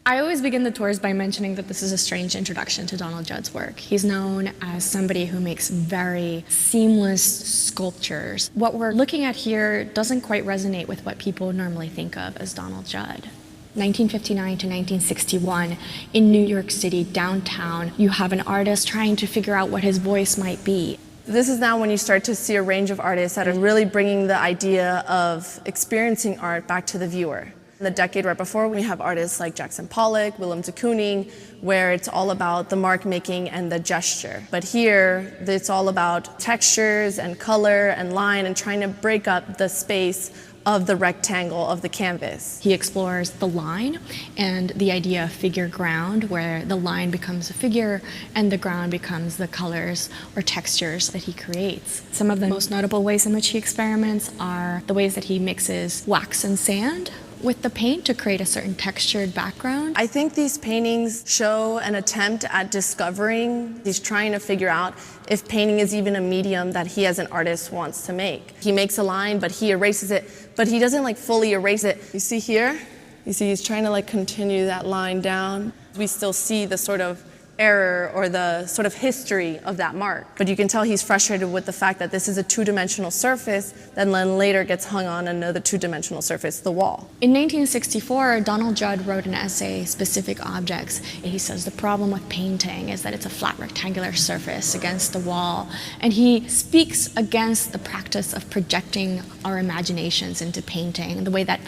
I always begin the tours by mentioning that this is a strange introduction to Donald Judd's work. He's known as somebody who makes very seamless sculptures. What we're looking at here doesn't quite resonate with what people normally think of as Donald Judd. 1959 to 1961, in New York City, downtown, you have an artist trying to figure out what his voice might be. This is now when you start to see a range of artists that are really bringing the idea of experiencing art back to the viewer. In the decade right before, we have artists like Jackson Pollock, Willem de Kooning, where it's all about the mark making and the gesture. But here, it's all about textures and color and line and trying to break up the space of the rectangle of the canvas. He explores the line and the idea of figure ground, where the line becomes a figure and the ground becomes the colors or textures that he creates. Some of the most notable ways in which he experiments are the ways that he mixes wax and sand with the paint to create a certain textured background. I think these paintings show an attempt at discovering. He's trying to figure out if painting is even a medium that he as an artist wants to make. He makes a line, but he erases it, but he doesn't fully erase it. You see here? You see he's trying to continue that line down. We still see the sort of error or the sort of history of that mark. But you can tell he's frustrated with the fact that this is a two-dimensional surface that then later gets hung on another two-dimensional surface, the wall. In 1964, Donald Judd wrote an essay, Specific Objects. He says the problem with painting is that it's a flat rectangular surface against the wall. And he speaks against the practice of projecting our imaginations into painting, the way that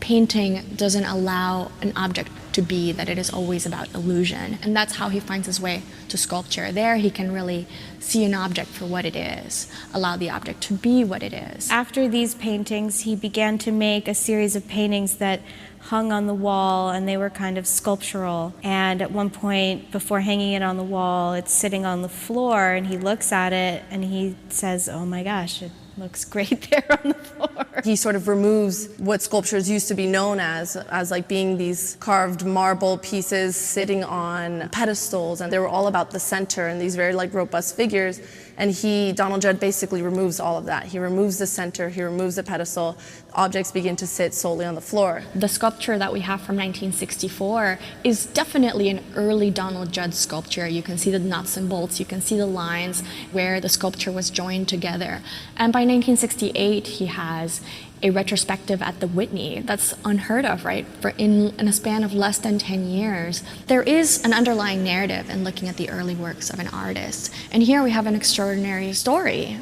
painting doesn't allow an object to be, that it is always about illusion. And that's how he finds his way to sculpture. There he can really see an object for what it is, allow the object to be what it is. After these paintings, he began to make a series of paintings that hung on the wall, and they were kind of sculptural. And at one point, before hanging it on the wall, it's sitting on the floor, and he looks at it and he says, "Oh my gosh, it looks great there on the floor." He sort of removes what sculptures used to be known as being these carved marble pieces sitting on pedestals, and they were all about the center and these very robust figures. And Donald Judd basically removes all of that. He removes the center, he removes the pedestal, objects begin to sit solely on the floor. The sculpture that we have from 1964 is definitely an early Donald Judd sculpture. You can see the nuts and bolts, you can see the lines where the sculpture was joined together. And by 1968, he has a retrospective at the Whitney. That's unheard of, right? In a span of less than 10 years. There is an underlying narrative in looking at the early works of an artist. And here we have an extraordinary story.